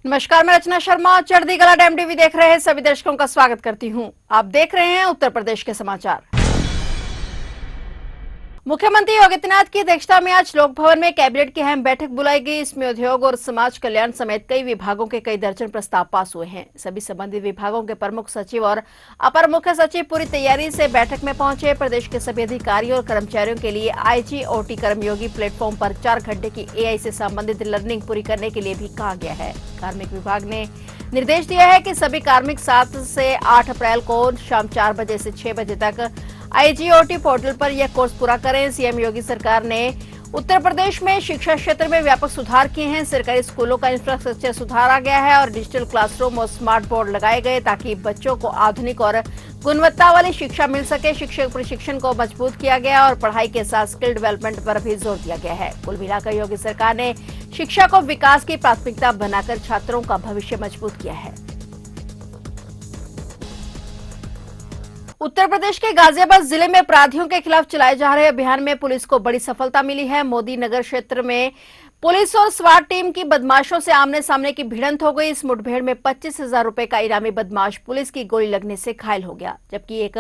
नमस्कार, मैं रचना शर्मा। चढ़ती कला टाइम टीवी देख रहे हैं सभी दर्शकों का स्वागत करती हूं। आप देख रहे हैं उत्तर प्रदेश के समाचार। मुख्यमंत्री योगी आदित्यनाथ की अध्यक्षता में आज लोक भवन में कैबिनेट की अहम बैठक बुलाई गई। इसमें उद्योग और समाज कल्याण समेत कई विभागों के कई दर्जन प्रस्ताव पास हुए हैं। सभी संबंधित विभागों के प्रमुख सचिव और अपर मुख्य सचिव पूरी तैयारी से बैठक में पहुंचे। प्रदेश के सभी अधिकारियों और कर्मचारियों के लिए IGOT कर्मयोगी प्लेटफॉर्म पर 4 घंटे की AI से संबंधित लर्निंग पूरी करने के लिए भी कहा गया है। कार्मिक विभाग ने निर्देश दिया है कि सभी कार्मिक 7 से 8 अप्रैल को शाम 4 बजे से 6 बजे तक IGOT पोर्टल पर यह कोर्स पूरा करें। सीएम योगी सरकार ने उत्तर प्रदेश में शिक्षा क्षेत्र में व्यापक सुधार किए हैं। सरकारी स्कूलों का इंफ्रास्ट्रक्चर सुधारा गया है और डिजिटल क्लासरूम और स्मार्ट बोर्ड लगाए गए ताकि बच्चों को आधुनिक और गुणवत्ता वाली शिक्षा मिल सके। शिक्षक प्रशिक्षण को मजबूत किया गया और पढ़ाई के साथ स्किल डेवलपमेंट पर भी जोर दिया गया है। कुल मिलाकर योगी सरकार ने शिक्षा को विकास की प्राथमिकता बनाकर छात्रों का भविष्य मजबूत किया है। उत्तर प्रदेश के गाजियाबाद जिले में अपराधियों के खिलाफ चलाए जा रहे अभियान में पुलिस को बड़ी सफलता मिली है। मोदी नगर क्षेत्र में पुलिस और स्वाट टीम की बदमाशों से आमने सामने की भिड़ंत हो गई। इस मुठभेड़ में 25,000 रुपए का इनामी बदमाश पुलिस की गोली लगने से घायल हो गया, जबकि एक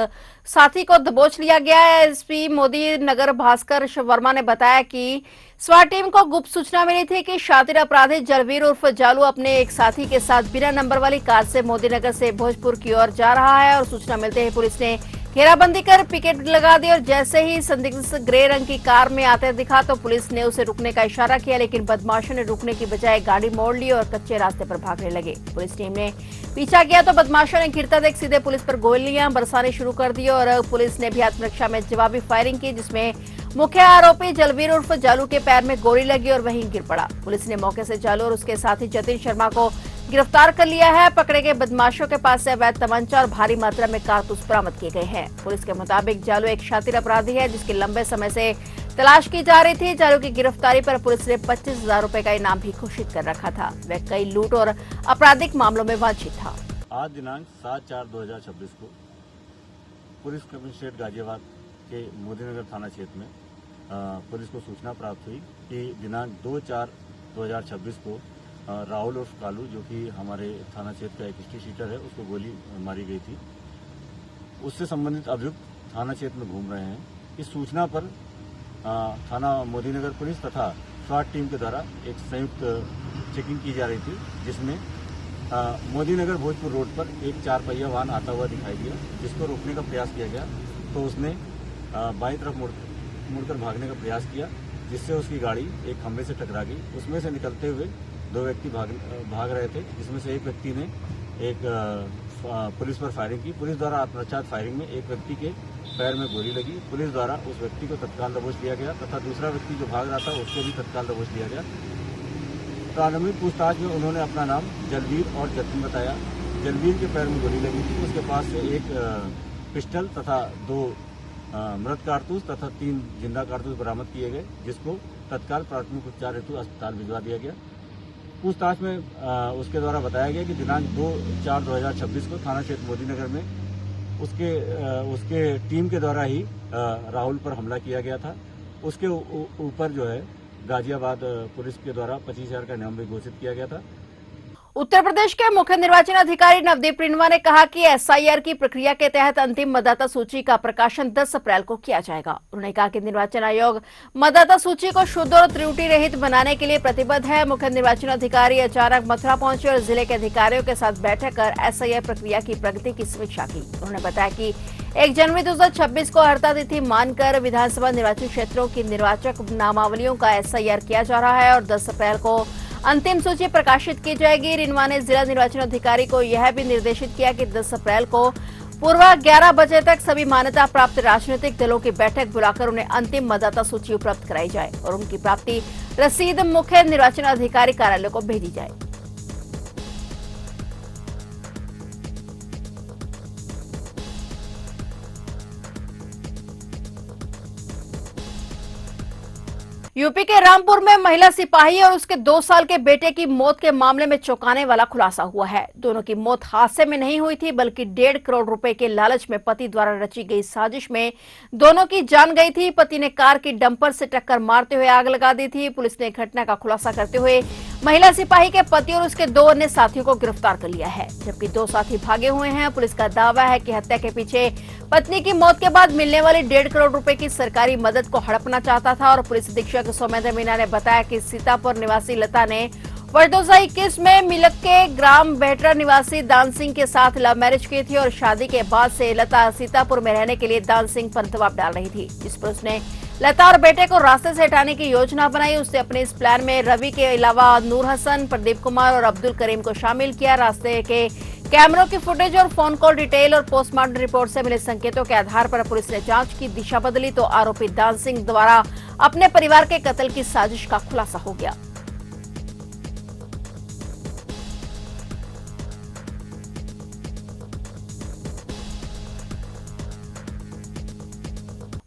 साथी को दबोच लिया गया है। एसपी मोदी नगर भास्कर वर्मा ने बताया कि स्वाट टीम को गुप्त सूचना मिली थी कि शातिर अपराधी जलवीर उर्फ जालू अपने एक साथी के साथ बिना नंबर वाली कार से मोदीनगर से भोजपुर की ओर जा रहा है और सूचना मिलते ही पुलिस ने घेराबंदी कर पिकेट लगा दी और जैसे ही संदिग्ध ग्रे रंग की कार में आते दिखा तो पुलिस ने उसे रुकने का इशारा किया, लेकिन बदमाशों ने रुकने की बजाय गाड़ी मोड़ ली और कच्चे रास्ते पर भागने लगे। पुलिस टीम ने पीछा किया तो बदमाशों ने गिरता देख सीधे पुलिस पर गोलियां बरसानी शुरू कर दी और पुलिस ने भी आत्मरक्षा में जवाबी फायरिंग की, जिसमें मुख्य आरोपी जलवीर उर्फ जालू के पैर में गोली लगी और वहीं गिर पड़ा। पुलिस ने मौके से जालू और उसके साथी जतिन शर्मा को गिरफ्तार कर लिया है। पकड़े गए बदमाशों के पास से अवैध तमंचा और भारी मात्रा में कारतूस बरामद किए गए हैं। पुलिस के मुताबिक जालू एक शातिर अपराधी है जिसकी लंबे समय से तलाश की जा रही थी। जालू की गिरफ्तारी पर पुलिस ने 25,000 रुपए का इनाम भी घोषित कर रखा था। वह कई लूट और आपराधिक मामलों में वांछित था। आज दिनांक 7/4/2026 को पुलिस कमिश्नरेट गाजियाबाद के मोदीनगर थाना क्षेत्र में पुलिस को सूचना प्राप्त हुई कि दिनांक 2/4/2026 को राहुल उर्फ कालू, जो कि हमारे थाना क्षेत्र का एक हिस्ट्री शीटर है, उसको गोली मारी गई थी। उससे संबंधित अभियुक्त थाना क्षेत्र में घूम रहे हैं। इस सूचना पर थाना मोदीनगर पुलिस तथा स्वाट टीम के द्वारा एक संयुक्त चेकिंग की जा रही थी, जिसमें मोदीनगर भोजपुर रोड पर एक 4 पहिया वाहन आता हुआ दिखाई दिया, जिसको रोकने का प्रयास किया गया तो उसने बाईं तरफ मुड़कर भागने का प्रयास किया, जिससे उसकी गाड़ी एक खंभे से टकरा गई। उसमें से निकलते हुए 2 व्यक्ति भाग रहे थे, जिसमें से एक व्यक्ति ने एक पुलिस पर फायरिंग की। पुलिस द्वारा आत्मरक्षा फायरिंग में एक व्यक्ति के पैर में गोली लगी। पुलिस द्वारा उस व्यक्ति को तत्काल दबोच लिया गया तथा दूसरा व्यक्ति जो भाग रहा था उसको भी तत्काल दबोच लिया गया। प्रारंभिक पूछताछ में उन्होंने अपना नाम जलवीर और जतिन बताया। जलवीर के पैर में गोली लगी थी। उसके पास से एक पिस्टल तथा 2 मृत कारतूस तथा 3 जिंदा कारतूस बरामद किए गए, जिसको तत्काल प्राथमिक उपचार हेतु अस्पताल भिजवा दिया गया। पूछताछ में उसके द्वारा बताया गया कि दिनांक 2/4/2026 को थाना क्षेत्र मोदीनगर में उसके टीम के द्वारा ही राहुल पर हमला किया गया था। उसके ऊपर जो है गाजियाबाद पुलिस के द्वारा 25,000 का इनाम भी घोषित किया गया था। उत्तर प्रदेश के मुख्य निर्वाचन अधिकारी नवदीप रिंडवा ने कहा कि SIR की प्रक्रिया के तहत अंतिम मतदाता सूची का प्रकाशन 10 अप्रैल को किया जाएगा। उन्होंने कहा कि निर्वाचन आयोग मतदाता सूची को शुद्ध और त्रुटि रहित बनाने के लिए प्रतिबद्ध है। मुख्य निर्वाचन अधिकारी अचानक मथुरा पहुंचे और जिले के अधिकारियों के साथ बैठक कर SIR प्रक्रिया की प्रगति की समीक्षा की। उन्होंने बताया कि 1 जनवरी 2026 को हड़ताल तिथि मानकर विधानसभा निर्वाचन क्षेत्रों की निर्वाचक नामावलियों का SIR किया जा रहा है और 10 अप्रैल को अंतिम सूची प्रकाशित की जाएगी। रिंडवा ने जिला निर्वाचन अधिकारी को यह भी निर्देशित किया कि 10 अप्रैल को पूर्व 11 बजे तक सभी मान्यता प्राप्त राजनीतिक दलों की बैठक बुलाकर उन्हें अंतिम मतदाता सूची उपलब्ध कराई जाए और उनकी प्राप्ति रसीद मुख्य निर्वाचन अधिकारी कार्यालय को भेजी जाए। यूपी के रामपुर में महिला सिपाही और उसके 2 साल के बेटे की मौत के मामले में चौंकाने वाला खुलासा हुआ है। दोनों की मौत हादसे में नहीं हुई थी, बल्कि 1.5 करोड़ रुपए के लालच में पति द्वारा रची गई साजिश में दोनों की जान गई थी। पति ने कार की डंपर से टक्कर मारते हुए आग लगा दी थी। पुलिस ने घटना का खुलासा करते हुए महिला सिपाही के पति और उसके 2 अन्य साथियों को गिरफ्तार कर लिया है, जबकि 2 साथी भागे हुए हैं। पुलिस का दावा है कि हत्या के पीछे पत्नी की मौत के बाद मिलने वाली 1.5 करोड़ रुपए की सरकारी मदद को हड़पना चाहता था। और पुलिस अधीक्षक सौमेंद्र मीणा ने बताया कि सीतापुर निवासी लता ने वर्ष 2021 में मिलक के ग्राम बेहटरा निवासी दान सिंह के साथ लव मैरिज की थी और शादी के बाद से लता सीतापुर में रहने के लिए दान सिंह पर दबाव डाल रही थी, जिस पर उसने लता और बेटे को रास्ते से हटाने की योजना बनाई। उसने अपने इस प्लान में रवि के अलावा नूर हसन, प्रदीप कुमार और अब्दुल करीम को शामिल किया। रास्ते के कैमरों की फुटेज और फोन कॉल डिटेल और पोस्टमार्टम रिपोर्ट से मिले संकेतों के आधार पर पुलिस ने जांच की दिशा बदली तो आरोपी दान सिंह द्वारा अपने परिवार के कत्ल की साजिश का खुलासा हो गया।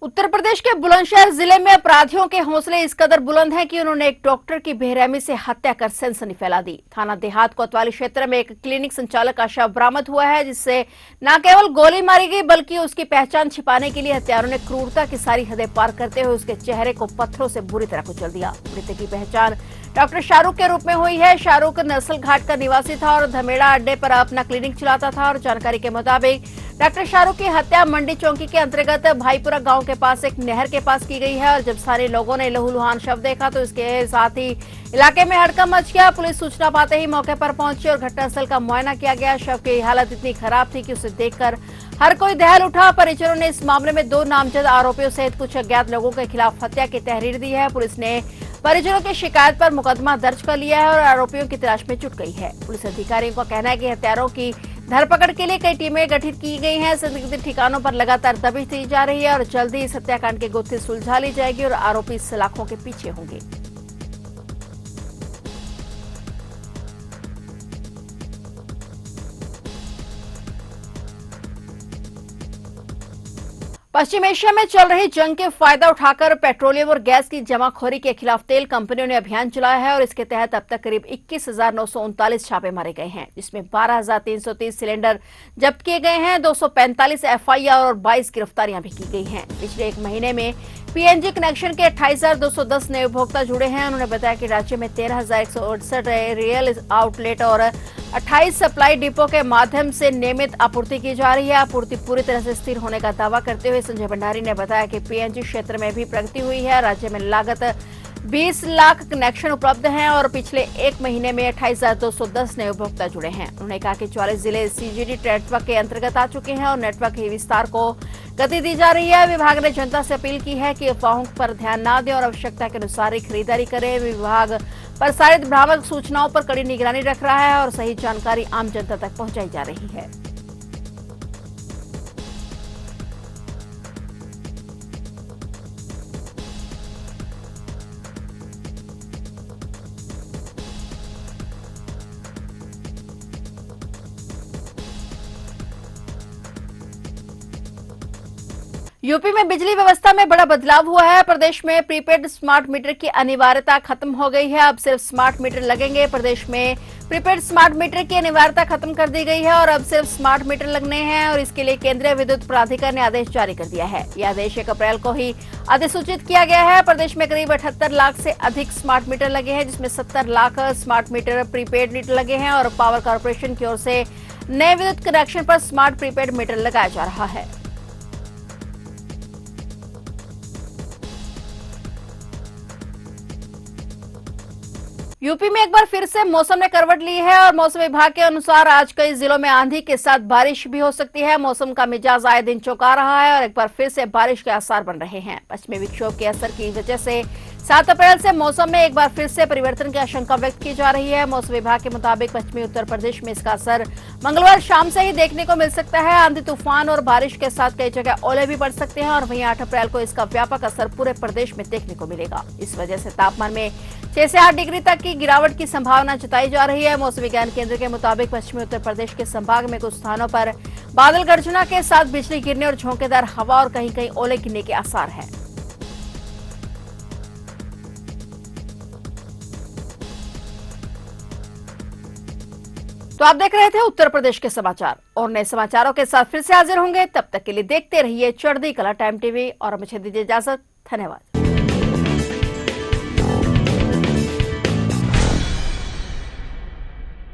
उत्तर प्रदेश के बुलंदशहर जिले में अपराधियों के हौसले इस कदर बुलंद हैं कि उन्होंने एक डॉक्टर की बेरहमी से हत्या कर सनसनी फैला दी। थाना देहात कोतवाली क्षेत्र में एक क्लिनिक संचालक का शव बरामद हुआ है, जिससे न केवल गोली मारी गई बल्कि उसकी पहचान छिपाने के लिए हत्यारों ने क्रूरता की सारी हदें पार करते हुए उसके चेहरे को पत्थरों से बुरी तरह कुचल दिया। मृतक की पहचान डॉक्टर शाहरुख के रूप में हुई है। शाहरुख नस्ल घाट का निवासी था और धमेड़ा अड्डे पर अपना क्लिनिक चलाता था। और जानकारी के मुताबिक डॉक्टर शाहरुख की हत्या मंडी चौकी के अंतर्गत भाईपुरा गांव के पास एक नहर के पास की गई है। और जब स्थानीय लोगों ने लहूलुहान शव देखा तो इसके साथ ही इलाके में हड़कंप मच गया। पुलिस सूचना पाते ही मौके पर पहुंची और घटनास्थल का मुआयना किया गया। शव की हालत इतनी खराब थी कि उसे देखकर हर कोई दहल उठा। परिजनों ने इस मामले में 2 नामजद आरोपियों सहित कुछ अज्ञात लोगों के खिलाफ हत्या की तहरीर दी है। पुलिस ने परिजनों की शिकायत पर मुकदमा दर्ज कर लिया है और आरोपियों की तलाश में जुट गई है। पुलिस अधिकारियों का कहना है कि हत्यारों की धरपकड़ के लिए कई टीमें गठित की गई हैं। संदिग्ध ठिकानों पर लगातार दबिश दी जा रही है और जल्द ही इस हत्याकांड की गुत्थी सुलझा ली जाएगी और आरोपी सलाखों के पीछे होंगे। पश्चिम एशिया में चल रही जंग के फायदा उठाकर पेट्रोलियम और गैस की जमाखोरी के खिलाफ तेल कंपनियों ने अभियान चलाया है और इसके तहत अब तक करीब 21,939 छापे मारे गए हैं, जिसमें 12,330 सिलेंडर जब्त किए गए हैं। 245 एफआईआर और 22 गिरफ्तारियां भी की गई हैं। पिछले 1 महीने में पीएनजी कनेक्शन के 28,210 नए उपभोक्ता जुड़े हैं। उन्होंने बताया कि राज्य में 13,168 रियल आउटलेट और 28 सप्लाई डिपो के माध्यम से नियमित आपूर्ति की जा रही है। आपूर्ति पूरी तरह से स्थिर होने का दावा करते हुए संजय भंडारी ने बताया कि पीएनजी क्षेत्र में भी प्रगति हुई है। राज्य में लागत 20 लाख कनेक्शन उपलब्ध हैं और पिछले 1 महीने में 28,210 नए उपभोक्ता जुड़े हैं। उन्होंने कहा कि 44 जिले सीजीडी नेटवर्क के अंतर्गत आ चुके हैं और नेटवर्क के विस्तार को गति दी जा रही है। विभाग ने जनता से अपील की है कि अफवाहों पर ध्यान न दें और आवश्यकता के अनुसार ही खरीदारी करें। विभाग प्रसारित भ्रामक सूचनाओं पर कड़ी निगरानी रख रहा है और सही जानकारी आम जनता तक पहुंचाई जा रही है। यूपी में बिजली व्यवस्था में बड़ा बदलाव हुआ है। प्रदेश में प्रीपेड स्मार्ट मीटर की अनिवार्यता खत्म हो गई है। अब सिर्फ स्मार्ट मीटर लगेंगे। प्रदेश में प्रीपेड स्मार्ट मीटर की अनिवार्यता खत्म कर दी गई है और अब सिर्फ स्मार्ट मीटर लगने हैं और इसके लिए केंद्रीय विद्युत प्राधिकरण ने आदेश जारी कर दिया है। यह आदेश 1 अप्रैल को ही अधिसूचित किया गया है। प्रदेश में करीब 78 लाख से अधिक स्मार्ट मीटर लगे हैं, जिसमें 70 lakh smart meter prepaid meter लगे हैं और पावर कॉर्पोरेशन की ओर से नए विद्युत कनेक्शन पर स्मार्ट प्रीपेड मीटर लगाया जा रहा है। यूपी में एक बार फिर से मौसम ने करवट ली है और मौसम विभाग के अनुसार आज कई जिलों में आंधी के साथ बारिश भी हो सकती है। मौसम का मिजाज आए दिन चौंका रहा है और एक बार फिर से बारिश के आसार बन रहे हैं। पश्चिमी विक्षोभ के असर की वजह से 7 अप्रैल से मौसम में एक बार फिर से परिवर्तन की आशंका व्यक्त की जा रही है। मौसम विभाग के मुताबिक पश्चिमी उत्तर प्रदेश में इसका असर मंगलवार शाम से ही देखने को मिल सकता है। आंधी तूफान और बारिश के साथ कई जगह ओले भी पड़ सकते हैं और वहीं 8 अप्रैल को इसका व्यापक असर पूरे प्रदेश में देखने को मिलेगा। इस वजह से तापमान में 6 से 8 डिग्री तक की गिरावट की संभावना जताई जा रही है। मौसम विज्ञान केंद्र के मुताबिक पश्चिमी उत्तर प्रदेश के संभाग में कुछ स्थानों पर बादल गर्जना के साथ बिजली गिरने और झोंकेदार हवा और कहीं कहीं ओले गिरने के आसार हैं। तो आप देख रहे थे उत्तर प्रदेश के समाचार और नए समाचारों के साथ फिर से हाजिर होंगे। तब तक के लिए देखते रहिए चढ़ती कला टाइम टीवी और मुझे दीजिए इजाजत। धन्यवाद।